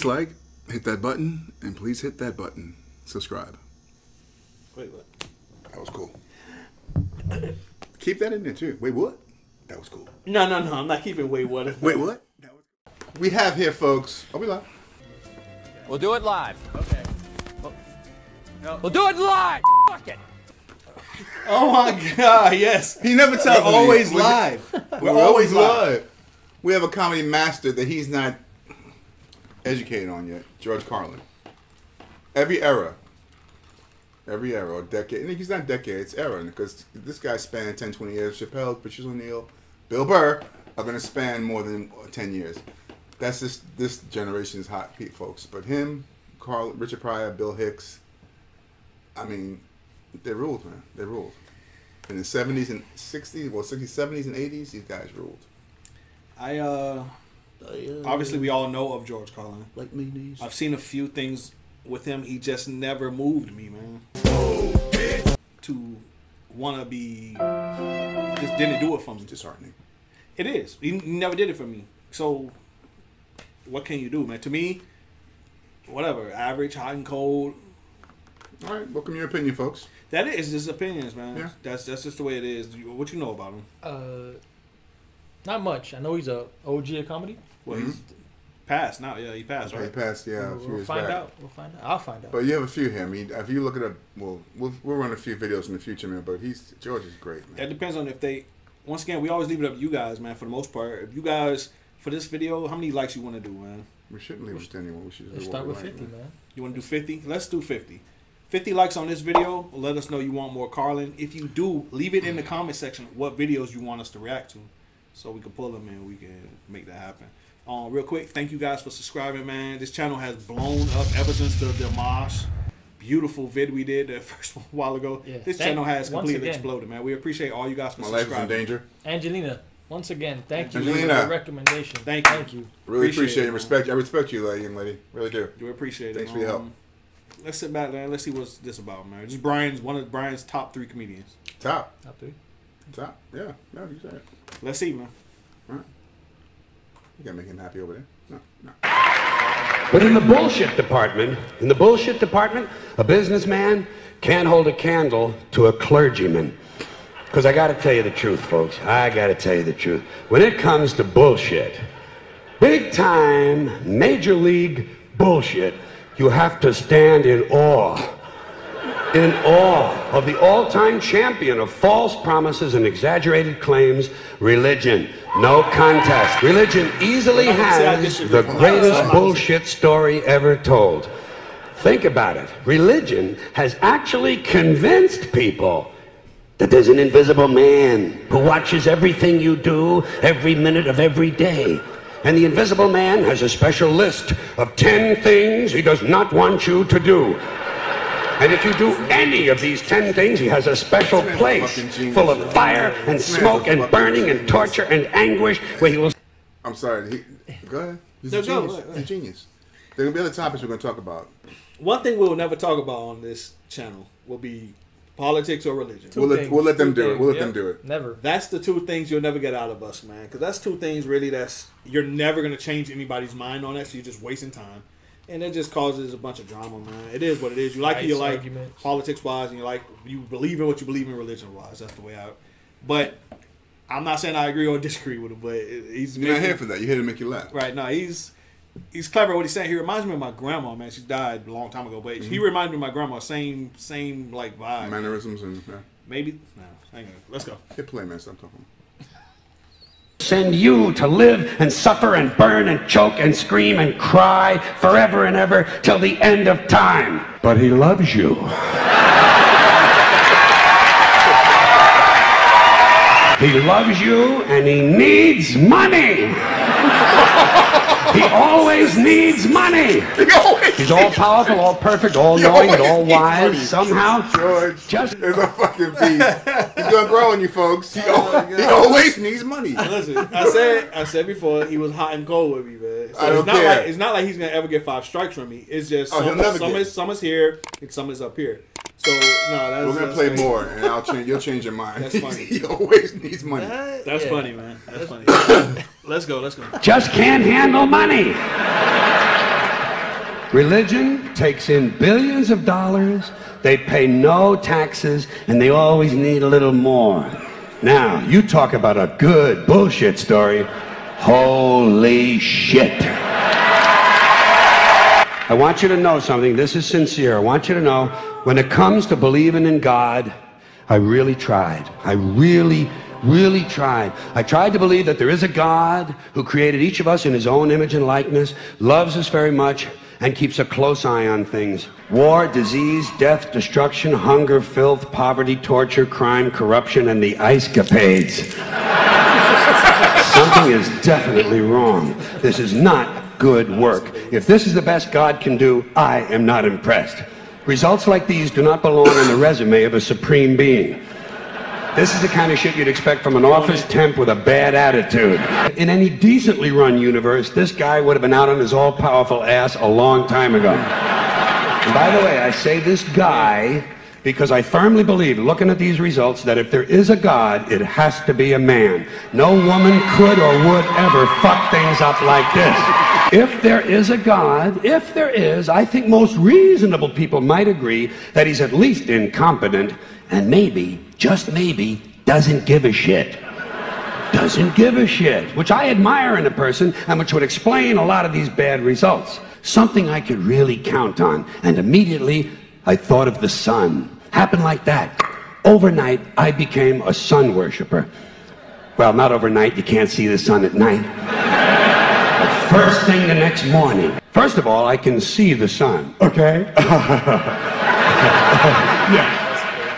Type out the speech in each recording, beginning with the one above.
like, hit that button, and please hit that button. Subscribe. Wait, what? That was cool. Keep that in there too. Wait, what? That was cool. No, I'm not keeping wait, what? Wait, what? We have here, folks. Are we live? We'll do it live. Okay. We'll do it live. Fuck it. Oh my God! Yes. He never tells me. We're always live. We're always live. We have a comedy master that he's not educated on yet. George Carlin. Every era, or decade. And he's not decade, it's era. Because this guy spanned 10, 20 years. Chappelle, Patrice O'Neal, Bill Burr are going to span more than 10 years. That's this generation's hot Pete folks. But him, Richard Pryor, Bill Hicks, I mean, they ruled, man. They ruled. In the 70s and 60s, well, 60s, 70s, and 80s, these guys ruled. Obviously, we all know of George Carlin. Like me, these. I've seen a few things with him. He just never moved me, man. To want to be... Just didn't do it for me. Disheartening. It is. He never did it for me. So, what can you do, man? To me, whatever. Average, hot and cold. All right. Welcome your opinion, folks. That is just opinions, man. Yeah. That's just the way it is. What you know about him? Not much. I know he's a OG of comedy. Well, he's passed now. Yeah, he passed, right? He passed, yeah, a few years back. We'll find out. I'll find out. But you have a few here. I mean, if you look at we'll run a few videos in the future, man. But George is great, man. It depends on if they. Once again, we always leave it up to you guys, man. For the most part, if you guys for this video, how many likes you want to do, man? We shouldn't leave it to anyone. We should Let's do start what with we like, 50, man. You want to do 50? Let's do 50. 50 likes on this video. Let us know you want more Carlin. If you do, leave it in the comment section what videos you want us to react to, so we can pull them and we can make that happen. Real quick, thank you guys for subscribing, man. This channel has blown up ever since the Dimash beautiful vid we did the first one a while ago. Yeah, this channel has completely exploded, man. We appreciate all you guys for subscribing. My life is in danger. Angelina, once again, thank you Angelina, for the recommendation. Thank you. Really appreciate it. I respect you, young lady. Really do. We appreciate it. Thanks for your help. Let's sit back, man. Let's see what's this about, man. This is one of Brian's top 3 comedians. Top 3. Top. Yeah. No, you said it. Let's see, man. All right. You gotta make him happy over there. No. But in the bullshit department, a businessman can't hold a candle to a clergyman. Because I gotta tell you the truth, folks. I gotta tell you the truth. When it comes to bullshit, big time, major league bullshit, you have to stand in awe of the all-time champion of false promises and exaggerated claims, religion. No contest. Religion easily has the greatest bullshit story ever told. Think about it. Religion has actually convinced people that there's an invisible man who watches everything you do every minute of every day. And the invisible man has a special list of 10 things he does not want you to do. And if you do any of these 10 things, he has a special place full of fire and smoke and burning and torture and anguish where he will... I'm sorry. Go ahead. He's a genius. He's a genius. There are going to be other topics we're going to talk about. One thing we'll never talk about on this channel will be politics or religion. We'll let them do it. We'll let them do it. Never. That's the 2 things you'll never get out of us, man. Because that's 2 things really you're never going to change anybody's mind on that, so you're just wasting time. And it just causes a bunch of drama, man. It is what it is. You like who you like politics-wise, and you believe in what you believe in religion-wise. That's the way I... But I'm not saying I agree or disagree with him, but You're not here for that. You're here to make you laugh. Right. No, he's clever what he's saying. He reminds me of my grandma, man. She died a long time ago, but he reminds me of my grandma. Same like vibe. Mannerisms and... Yeah. Maybe... No, hang on. Let's go. Hit play, man. Stop talking. Send you to live and suffer and burn and choke and scream and cry forever and ever till the end of time. But he loves you. He loves you and he needs money. He always needs money. He's all powerful, all perfect, all knowing, and all wise. Somehow, George is a fucking beast. He's gonna grow on you, folks. He always needs money. Listen, I said before he was hot and cold with me, man. So I don't care. It's not like he's gonna ever get 5 strikes from me. It's just some is here and some is up here. So no, we're gonna play more, and you'll change your mind. That's funny. He always needs money. That's funny, man. That's funny. Let's go. Just can't handle money. Religion takes in billions of dollars, they pay no taxes, and they always need a little more. Now, you talk about a good bullshit story. Holy shit. I want you to know something. This is sincere. I want you to know, when it comes to believing in God, I really tried. I really tried. I tried to believe that there is a God who created each of us in his own image and likeness, loves us very much, and keeps a close eye on things. War, disease, death, destruction, hunger, filth, poverty, torture, crime, corruption, and the ice-capades. Something is definitely wrong. This is not good work. If this is the best God can do, I am not impressed. Results like these do not belong on the resume of a supreme being. This is the kind of shit you'd expect from an office temp with a bad attitude. In any decently run universe, this guy would have been out on his all-powerful ass a long time ago. And by the way, I say this guy because I firmly believe, looking at these results, that if there is a God, it has to be a man. No woman could or would ever fuck things up like this. If there is a God, if there is, I think most reasonable people might agree that he's at least incompetent and maybe, just maybe, doesn't give a shit. Doesn't give a shit, which I admire in a person and which would explain a lot of these bad results. Something I could really count on. And immediately, I thought of the sun. Happened like that. Overnight, I became a sun worshiper. Well, not overnight. You can't see the sun at night. But first thing the next morning. First of all, I can see the sun. Okay? Yeah.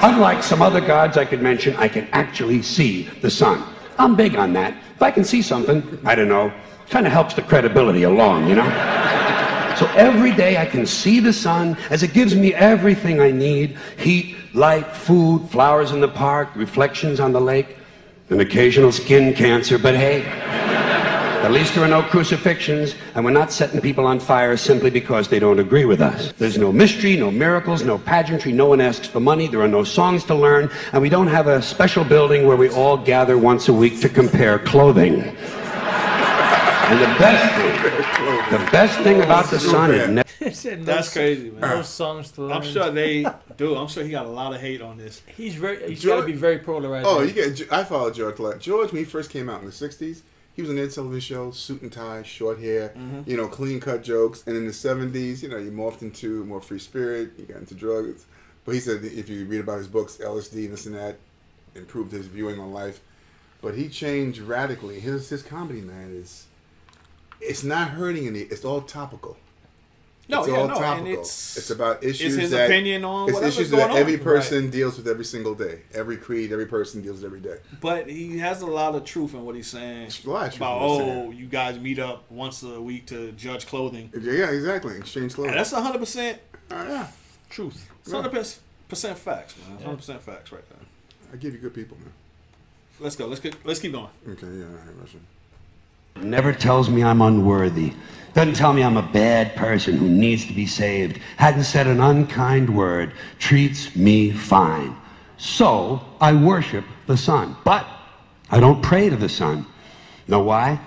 Unlike some other gods I could mention, I can actually see the sun. I'm big on that. If I can see something, I don't know, kind of helps the credibility along, you know? So every day I can see the sun as it gives me everything I need. Heat, light, food, flowers in the park, reflections on the lake, an occasional skin cancer, but hey, at least there are no crucifixions, and we're not setting people on fire simply because they don't agree with us. There's no mystery, no miracles, no pageantry, no one asks for money, there are no songs to learn, and we don't have a special building where we all gather once a week to compare clothing. And the best thing about the sun is That's crazy, man. No songs to learn. I'm sure I'm sure he got a lot of hate on this. He's got to be very polarized. Oh, I followed George. George, when he first came out in the 60s, he was on their television show, suit and tie, short hair, you know, clean cut jokes. And in the 70s, you know, you morphed into more free spirit, you got into drugs. But he said if you read about his books, LSD and this and that, improved his viewing on life. But he changed radically. His comedy, man, it's not hurting any. It's all topical. No, it's yeah, all no, topical. and it's about issues his that opinion on it's whatever's issues going that every on. person deals with every single day. Every creed, every person deals with every day. But he has a lot of truth in what he's saying. A lot of truth about in what he's saying. you guys meet up once a week to judge clothing. Yeah, exactly. Exchange clothing. And that's 100% yeah. truth. It's 100% facts, man. 100% facts right there. I give you good people, man. Let's go. Let's keep going. Okay, yeah, all right, Russian. never tells me I'm unworthy. Doesn't tell me I'm a bad person who needs to be saved. Hadn't said an unkind word. Treats me fine. So I worship the sun. But I don't pray to the sun. Know why?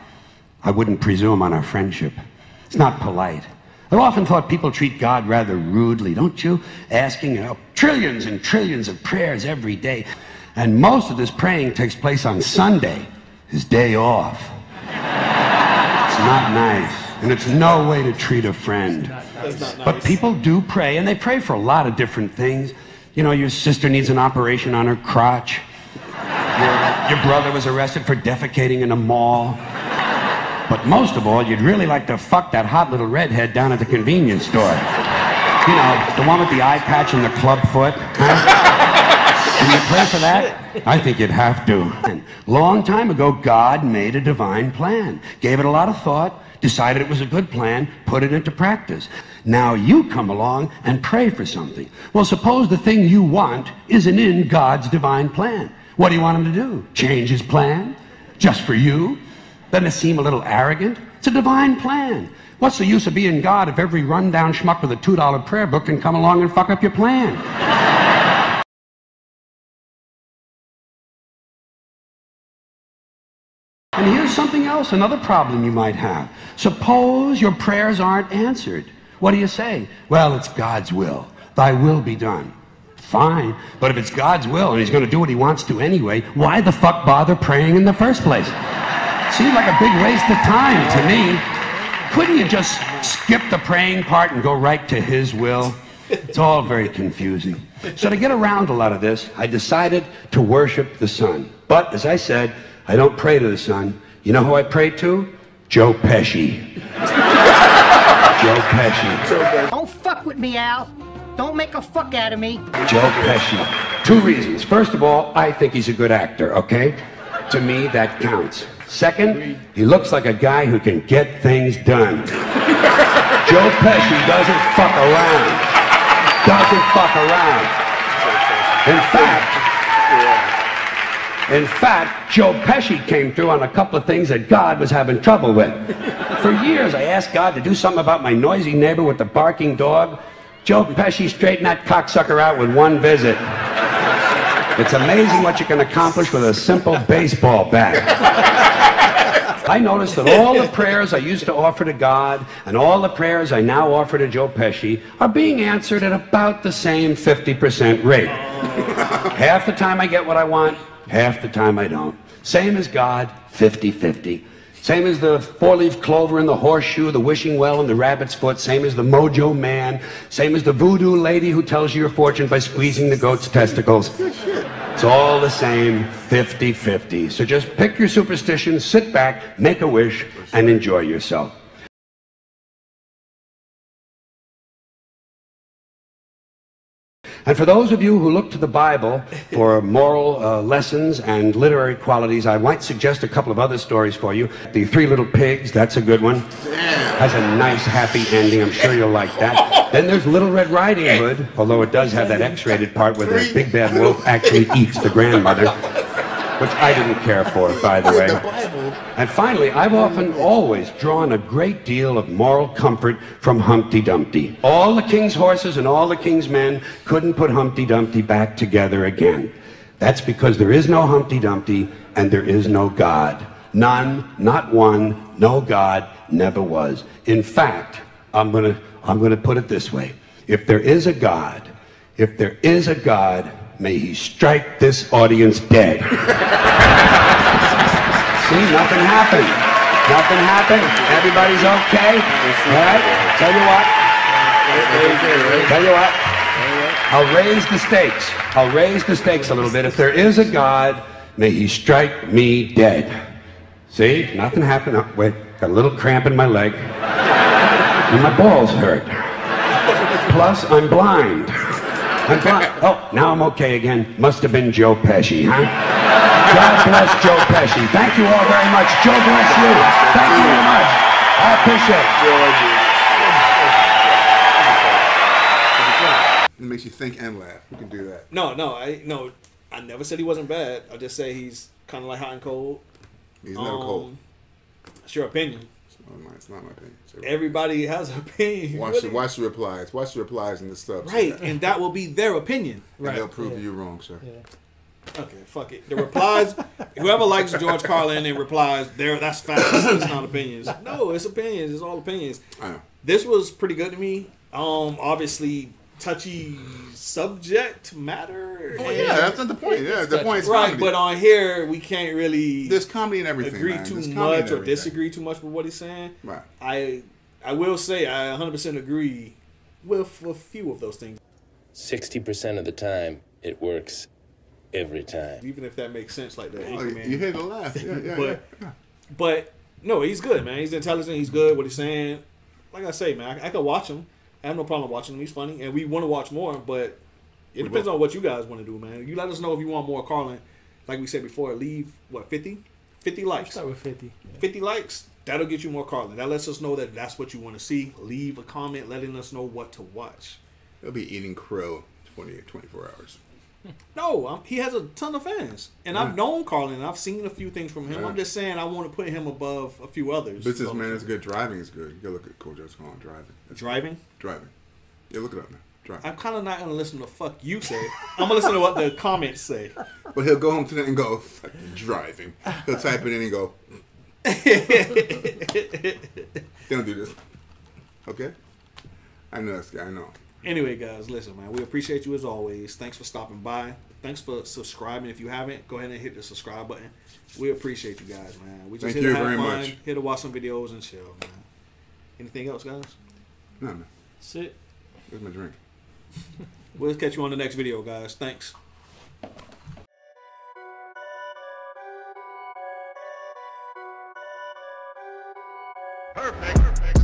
I wouldn't presume on our friendship. It's not polite. I've often thought people treat God rather rudely, don't you? Asking trillions and trillions of prayers every day. And most of this praying takes place on Sunday, his day off. It's not nice. And it's no way to treat a friend. That's not nice. But people do pray, and they pray for a lot of different things. You know, your sister needs an operation on her crotch. Your brother was arrested for defecating in a mall. But most of all, you'd really like to fuck that hot little redhead down at the convenience store. You know, the one with the eye patch and the club foot. Huh? Can you pray for that? I think you'd have to. Long time ago, God made a divine plan. Gave it a lot of thought. Decided it was a good plan, put it into practice. Now you come along and pray for something. Well, suppose the thing you want isn't in God's divine plan. What do you want him to do? Change his plan? Just for you? Doesn't it seem a little arrogant? It's a divine plan. What's the use of being God if every rundown schmuck with a $2 prayer book can come along and fuck up your plan? And here's something else, another problem you might have. Suppose your prayers aren't answered. What do you say? Well, it's God's will. Thy will be done. Fine, but if it's God's will and he's going to do what he wants to anyway, why the fuck bother praying in the first place? Seems like a big waste of time to me. Couldn't you just skip the praying part and go right to his will? It's all very confusing. So to get around a lot of this, I decided to worship the sun. But, as I said, I don't pray to the sun. You know who I pray to? Joe Pesci. Joe Pesci. Don't fuck with me, Al. Don't make a fuck out of me. Joe Pesci. Two reasons. First of all, I think he's a good actor, okay? To me, that counts. Second, he looks like a guy who can get things done. Joe Pesci doesn't fuck around. Doesn't fuck around. In fact, Joe Pesci came through on a couple of things that God was having trouble with. For years, I asked God to do something about my noisy neighbor with the barking dog. Joe Pesci straightened that cocksucker out with one visit. It's amazing what you can accomplish with a simple baseball bat. I noticed that all the prayers I used to offer to God and all the prayers I now offer to Joe Pesci are being answered at about the same 50% rate. Half the time I get what I want, half the time I don't. Same as God, 50-50. Same as the four-leaf clover and the horseshoe, the wishing well and the rabbit's foot. Same as the mojo man. Same as the voodoo lady who tells you your fortune by squeezing the goat's testicles. It's all the same, 50-50. So just pick your superstition, sit back, make a wish, and enjoy yourself. And for those of you who look to the Bible for moral lessons and literary qualities, I might suggest a couple of other stories for you. The Three Little Pigs, that's a good one. Has a nice, happy ending. I'm sure you'll like that. Then there's Little Red Riding Hood, although it does have that X-rated part where the big bad wolf actually eats the grandmother, which I didn't care for, by the way. And finally, I've always drawn a great deal of moral comfort from Humpty Dumpty. All the king's horses and all the king's men couldn't put Humpty Dumpty back together again. That's because there is no Humpty Dumpty and there is no God. None, not one, no God, never was. In fact, I'm gonna put it this way. If there is a God, may he strike this audience dead. See, nothing happened. Nothing happened. Everybody's okay. All right? Tell you what. I'll raise the stakes. I'll raise the stakes a little bit. If there is a God, may he strike me dead. See, nothing happened. Oh, wait, got a little cramp in my leg. And my balls hurt. Plus, I'm blind. Oh, now I'm okay again. Must have been Joe Pesci, huh? God bless Joe Pesci. Thank you all very much. Joe bless you. Thank you very much. I appreciate it. It makes you think and laugh. You can do that. No, I never said he wasn't bad. I just say he's kind of like hot and cold. He's never cold. It's your opinion. It's not my opinion. Everybody has an opinion. Watch the replies. Watch the replies in the stuff. Right, and that will be their opinion. And right. They'll prove you wrong, sir. Yeah. Okay, fuck it. The replies, whoever likes George Carlin and replies, that's facts. It's not opinions. No, it's opinions. It's all opinions. I know. This was pretty good to me. Obviously, touchy subject matter. Oh yeah, that's not the point. Yeah, the point is right. comedy. But on here, we can't really. There's comedy and everything. Agree man. too There's much or disagree too much with what he's saying. Right. I will say I 100% agree with a few of those things. 60% of the time, it works. Every time. Even if that makes sense like that. Oh, you hear the laugh. Yeah. But, no, he's good, man. He's intelligent. He's good. What he's saying. Like I say, man, I could watch him. I have no problem watching him. He's funny. And we want to watch more, but it depends on what you guys want to do, man. You let us know if you want more Carlin. Like we said before, leave, 50? 50 likes. Start with 50. Yeah. 50 likes. That'll get you more Carlin. That lets us know that that's what you want to see. Leave a comment letting us know what to watch. He'll be eating crow 24 hours. No, he has a ton of fans. And I've known Carlin. I've seen a few things from him. I'm just saying I want to put him above a few others. Businessman is good. Driving is good. You gotta look at Cool Joe's Carlin driving. Driving? Driving. Yeah, look it up now. Driving. I'm kind of not going to listen to fuck you say. I'm going to listen to what the comments say. But he'll go home tonight and go, fucking driving. He'll type it in and go, don't do this. Okay? I know this guy. I know. Anyway, guys, listen, man. We appreciate you as always. Thanks for stopping by. Thanks for subscribing. If you haven't, go ahead and hit the subscribe button. We appreciate you guys, man. We just Thank here you to have very fun, much. here to watch some videos and chill, man. Anything else, guys? No, man. That's it. Here's my drink. We'll catch you on the next video, guys. Thanks. Perfect.